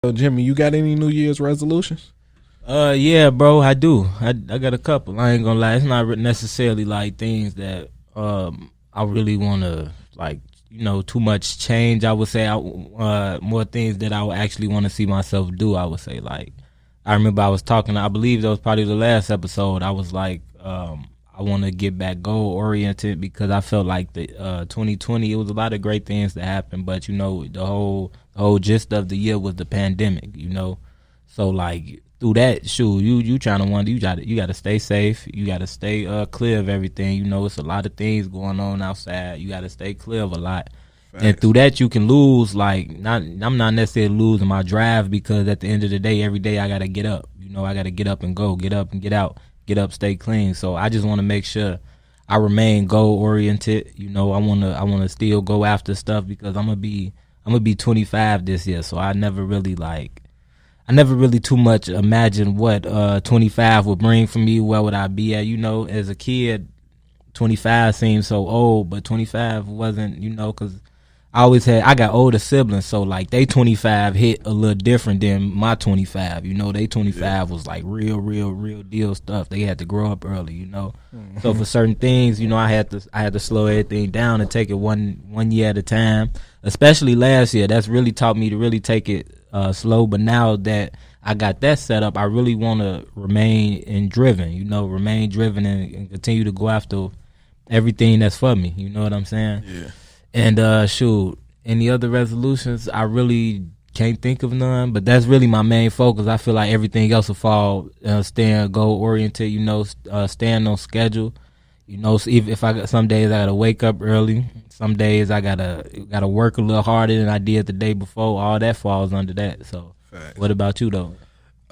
So Jimmy, you got any New Year's resolutions? Yeah, bro, I do. I got a couple. I ain't gonna lie. It's not necessarily like things that I really want to like. Too much change. I would say more things that I would actually want to see myself do. I would say like I remember I was talking. I believe that was probably the last episode. I was like, I want to get back goal oriented because I felt like the 2020 it was a lot of great things that happened, but the whole gist of the year was the pandemic. So like through that, shoot, you trying to wonder, you got to stay safe, you got to stay clear of everything. It's a lot of things going on outside. You got to stay clear of a lot. Facts. And through that, you can lose. I'm not necessarily losing my drive because at the end of the day, every day I got to get up. I got to get up and go, get up and get out, get up, stay clean. So I just want to make sure I remain goal oriented. I want to still go after stuff because I'm gonna be 25 this year. So I never really too much imagined what 25 would bring for me. Where would I be at? As a kid, 25 seemed so old, but 25 wasn't. Because I got older siblings, so like they 25 hit a little different than my 25. They 25 was like real deal stuff. They had to grow up early. Mm-hmm. So for certain things, I had to slow everything down and take it one year at a time. Especially last year, that's really taught me to really take it slow. But now that I got that set up, I really want to remain driven and continue to go after everything that's for me. You know what I'm saying? Yeah. And shoot, any other resolutions? I really can't think of none, but that's really my main focus. I feel like everything else will fall, staying goal oriented, staying on schedule. If I got some days I gotta wake up early, some days I gotta work a little harder than I did the day before. All that falls under that. So, Facts. What about you though?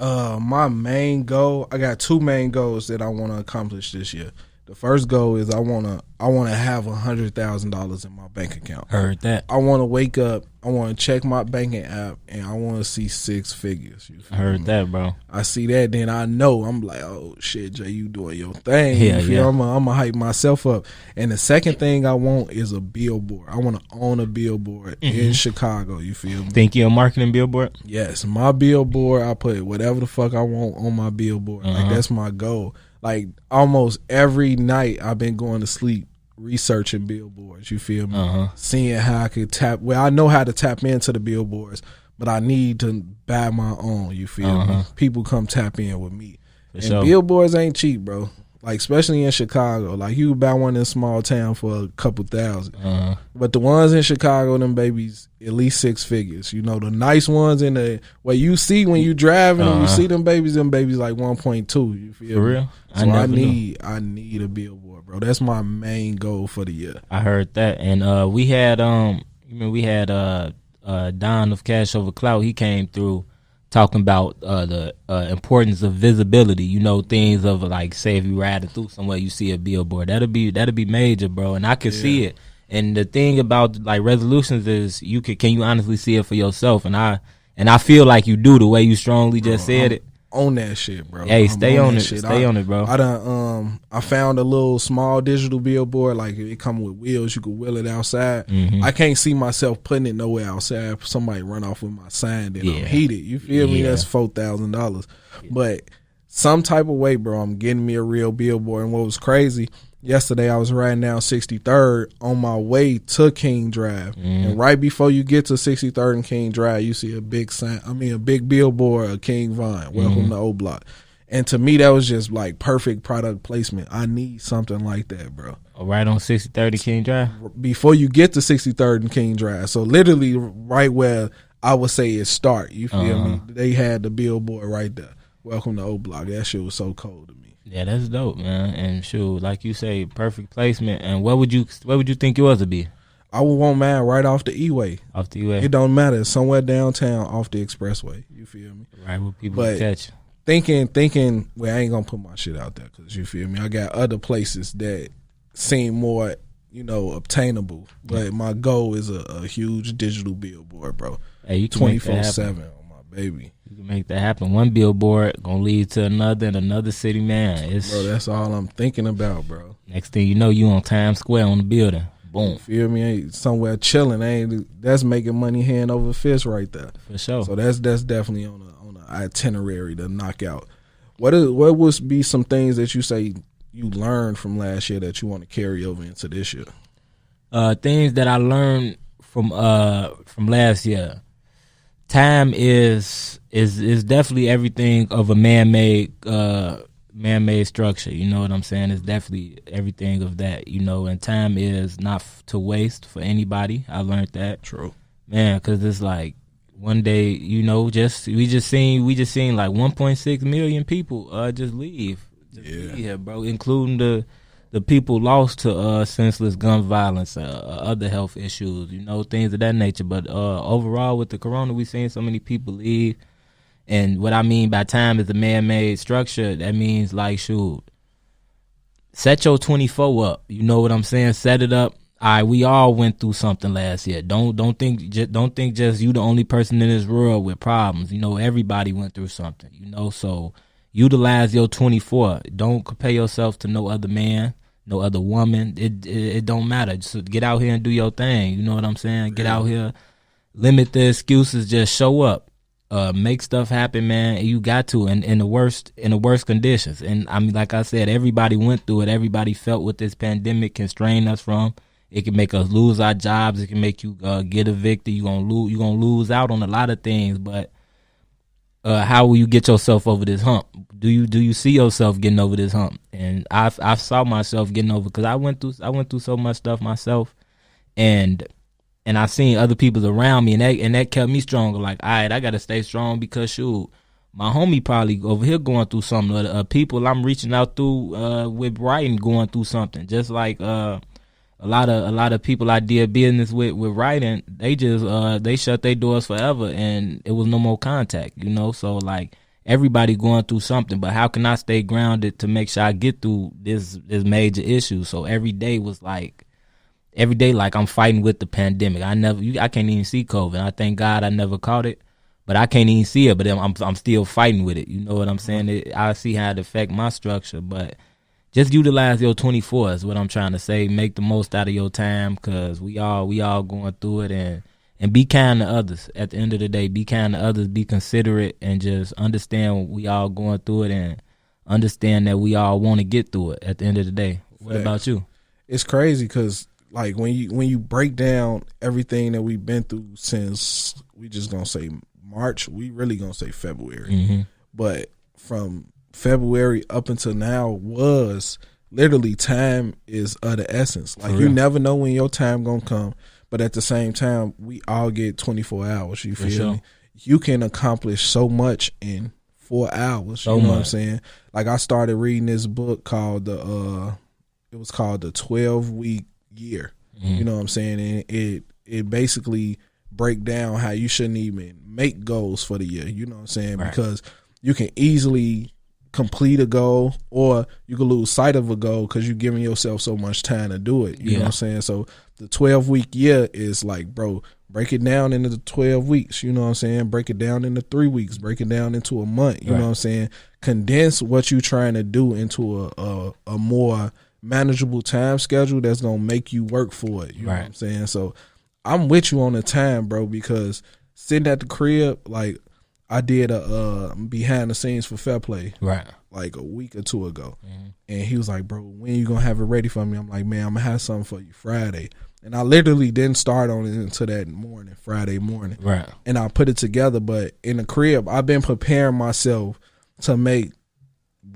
My main goal, I got two main goals that I want to accomplish this year. The first goal is I wanna have $100,000 in my bank account. Heard that. I want to wake up. I want to check my banking app, and I want to see six figures. Heard that, bro. I see that, then I know I'm like, oh shit, Jay, you doing your thing. Yeah. I'm gonna hype myself up. And the second thing I want is a billboard. I want to own a billboard in Chicago. You feel me? Think you're a marketing billboard? Yes, my billboard. I put whatever the fuck I want on my billboard. Like that's my goal. Like almost every night I've been going to sleep researching billboards, you feel me? Seeing how I could I know how to tap into the billboards, but I need to buy my own, you feel me? People come tap in with me. And billboards ain't cheap, bro. Like especially in Chicago. Like you buy one in a small town for a couple thousand. But the ones in Chicago, them babies, at least six figures. The nice ones in the where you see when you driving and you see them babies like 1.2. You feel for me? Real? So I need a billboard, bro. That's my main goal for the year. I heard that. And we had Don of Cash Over Clout. He came through talking about the importance of visibility, things of like, say if you riding through somewhere, you see a billboard, that'll be major, bro. And I can see it. And the thing about like resolutions is can you honestly see it for yourself? And I feel like you do the way you strongly just said it. On that shit, bro. Hey, stay on it. Stay on it, bro. I found a little small digital billboard, like it come with wheels, you can wheel it outside. I can't see myself putting it nowhere outside. Somebody run off with my sign, then I'm heated. You feel me? That's $4,000. But some type of way, bro, I'm getting me a real billboard. And what was crazy, yesterday I was riding down 63rd on my way to King Drive. And right before you get to 63rd and King Drive, you see a big billboard of King Vine. Welcome to O Block. And to me, that was just like perfect product placement. I need something like that, bro. Right on 63rd and King Drive? Before you get to 63rd and King Drive. So literally right where I would say it start. You feel me? They had the billboard right there. Welcome to O Block. That shit was so cold to me. Yeah, that's dope, man. And shoot, like you say, perfect placement. And what would you think yours would be? I would want mine right off the E-way. Off the E-way. It don't matter. Somewhere downtown off the expressway. You feel me? Right, where people catch. Thinking, well, I ain't gonna put my shit out there because you feel me. I got other places that seem more, obtainable. But my goal is a huge digital billboard, bro. Hey, you can 24/7 on my baby. You can make that happen. One billboard gonna lead to another and another city, man. Bro, that's all I'm thinking about, bro. Next thing you know, you on Times Square on the building. Boom. You feel me? Ain't somewhere chilling. That's making money hand over fist right there. For sure. So that's definitely on an itinerary to knock out. What would be some things that you say you learned from last year that you want to carry over into this year? Things that I learned from last year. Time is definitely everything of a man-made structure. You know what I'm saying? It's definitely everything of that. You know, and time is not to waste for anybody. I learned that. True, man. Because it's like one day, you know, we just seen like 1.6 million people just leave here, bro, including the people lost to senseless gun violence, other health issues, you know, things of that nature. But overall, with the corona, we seen so many people leave. And what I mean by time is a man-made structure. That means, like, shoot, set your 24 up. You know what I'm saying? Set it up. All right, we all went through something last year. Don't think just you the only person in this world with problems. You know, everybody went through something. You know, so utilize your 24. Don't compare yourself to no other man, no other woman. It don't matter. Just get out here and do your thing. You know what I'm saying? Get out here. Limit the excuses. Just show up. Make stuff happen, man. You got to, and in the worst conditions. And I mean, like I said, everybody went through it. Everybody felt what this pandemic can strain us from. It can make us lose our jobs. It can make you get evicted. You're gonna lose out on a lot of things. But how will you get yourself over this hump? Do you see yourself getting over this hump? And I saw myself getting over, because I went through so much stuff myself, and I seen other people around me, and that kept me stronger. Like, all right, I gotta stay strong, because shoot, my homie probably over here going through something. People I'm reaching out through with writing going through something. Just like a lot of people I did business with writing, they just they shut their doors forever, and it was no more contact. You know, so like everybody going through something. But how can I stay grounded to make sure I get through this major issue? So every day like I'm fighting with the pandemic. I can't even see COVID. I thank God I never caught it, but I can't even see it. But I'm still fighting with it. You know what I'm saying? I see how it affect my structure, but just utilize your 24 is what I'm trying to say. Make the most out of your time, because we all going through it, and be kind to others. At the end of the day, be kind to others, be considerate, and just understand we all going through it, and understand that we all want to get through it at the end of the day. What about you? It's crazy because, like, when you break down everything that we've been through since, we just gonna say March, we really gonna say February. Mm-hmm. But from February up until now was literally time is of the essence. Like, you never know when your time gonna come, but at the same time, we all get 24 hours. You feel me? You can accomplish so much in 4 hours. You know what I'm saying? Like, I started reading this book called the 12-week year. You know what I'm saying? And it basically break down how you shouldn't even make goals for the year. You know what I'm saying? Right. Because you can easily complete a goal, or you can lose sight of a goal because you're giving yourself so much time to do it. You know what I'm saying? So the 12-week year is like, bro, break it down into the 12 weeks. You know what I'm saying? Break it down into 3 weeks. Break it down into a month. You know what I'm saying? Condense what you're trying to do into a more manageable time schedule that's gonna make you work for it. You know what I'm saying? So I'm with you on the time, bro, because sitting at the crib, like, I did a behind the scenes for Fair Play, like a week or two ago, and he was like, "Bro, when you gonna have it ready for me?" I'm like, "Man, I'm gonna have something for you Friday," and I literally didn't start on it until that morning, Friday morning, and I put it together. But in the crib, I've been preparing myself to make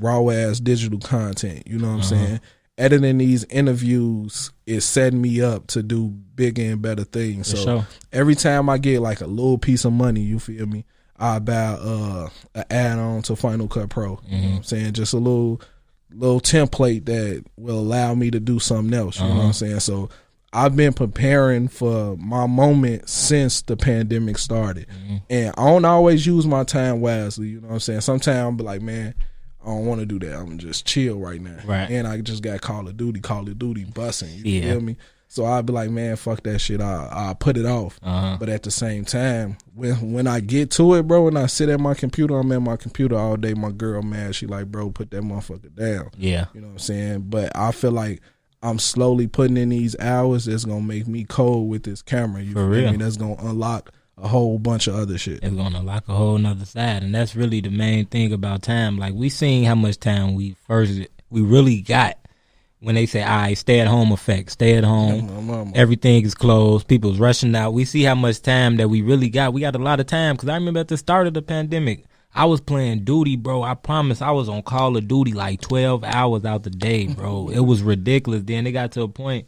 raw ass digital content. You know what I'm saying? Editing these interviews is setting me up to do bigger and better things. So every time I get like a little piece of money, you feel me, I buy an add-on to Final Cut Pro. You know what I'm saying? Just a little template that will allow me to do something else. You know what I'm saying? So I've been preparing for my moment since the pandemic started. And I don't always use my time wisely. You know what I'm saying? Sometimes I'll be like, man, I don't want to do that. I'm just chill right now. And I just got Call of Duty busting. You feel me? So I'll be like, man, fuck that shit. I'll put it off. But at the same time, when I get to it, bro, and I sit at my computer, I'm at my computer all day. My girl mad. She like, bro, put that motherfucker down. You know what I'm saying? But I feel like I'm slowly putting in these hours that's gonna make me cold with this camera. You For feel real. me? That's gonna unlock a whole bunch of other shit. It's gonna unlock a whole nother side, and that's really the main thing about time. Like, we seen how much time we really got when they say, all right, stay at home effect, stay at home, everything is closed, people's rushing out. We see how much time that we really got. We got a lot of time, because I remember at the start of the pandemic, I was playing duty, bro. I promise I was on Call of Duty like 12 hours out the day, bro. It was ridiculous. Then it got to a point,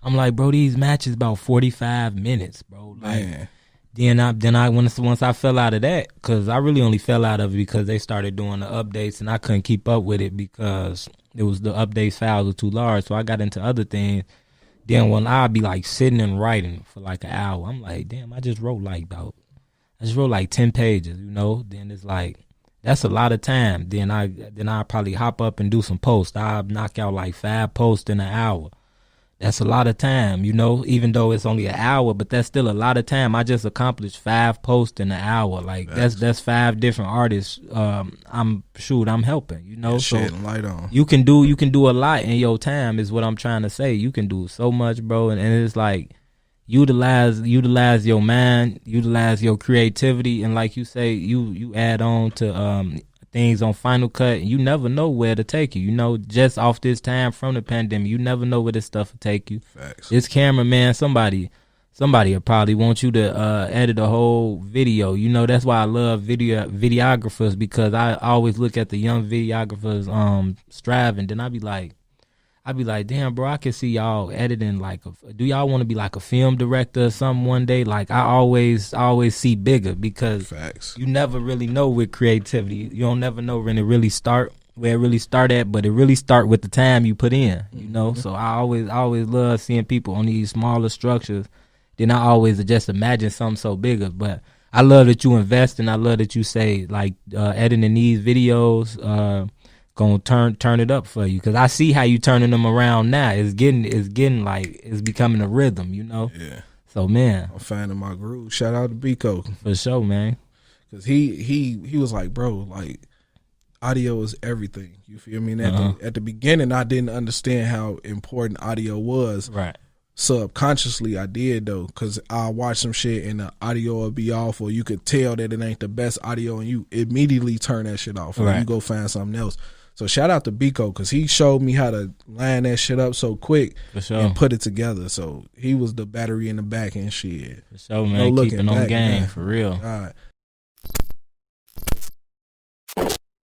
I'm like, bro, these matches about 45 minutes, bro. Like, man. Once I fell out of that, because I really only fell out of it because they started doing the updates, and I couldn't keep up with it because it was the updates files were too large. So I got into other things. Then when I'd be like sitting and writing for like an hour, I'm like, damn, I just wrote like 10 pages, you know. Then it's like, that's a lot of time. Then I probably hop up and do some posts. I'll knock out like 5 posts in an hour. That's a lot of time, you know, even though it's only an hour, but that's still a lot of time. I just accomplished 5 posts in an hour. Like, that's 5 different artists. I'm helping, you know. So light on. You can do a lot in your time, is what I'm trying to say. You can do so much, bro. And it's like, utilize your mind, utilize your creativity, and like you say, you add on to things on Final Cut. You never know where to take you. You know, just off this time from the pandemic, you never know where this stuff will take you. Facts. This camera, man, somebody will probably want you to edit a whole video. You know, that's why I love videographers, because I always look at the young videographers striving. Then I be like, damn, bro, I can see y'all editing do y'all want to be like a film director or something one day? Like, I always see bigger, because Facts. You never really know with creativity. You don't never know when it really start, where it really start at, but it really start with the time you put in, you know? Mm-hmm. So I always love seeing people on these smaller structures. Then I always just imagine something so bigger. But I love that you invest, and I love that you say, like, editing these videos, gonna turn it up for you, because I see how you turning them around now. It's getting like, it's becoming a rhythm, you know. Yeah. So, man, I'm finding my groove. Shout out to Biko for sure, man. Because he was like, bro, like, audio is everything. You feel me? And at the beginning, I didn't understand how important audio was. Right. Subconsciously, I did, though, because I watch some shit and the audio will be off, or you could tell that it ain't the best audio, and you immediately turn that shit off, or you go find something else. So shout out to Biko, because he showed me how to line that shit up so quick and put it together. So he was the battery in the back and shit. For sure, man. Keeping on game, for real. God.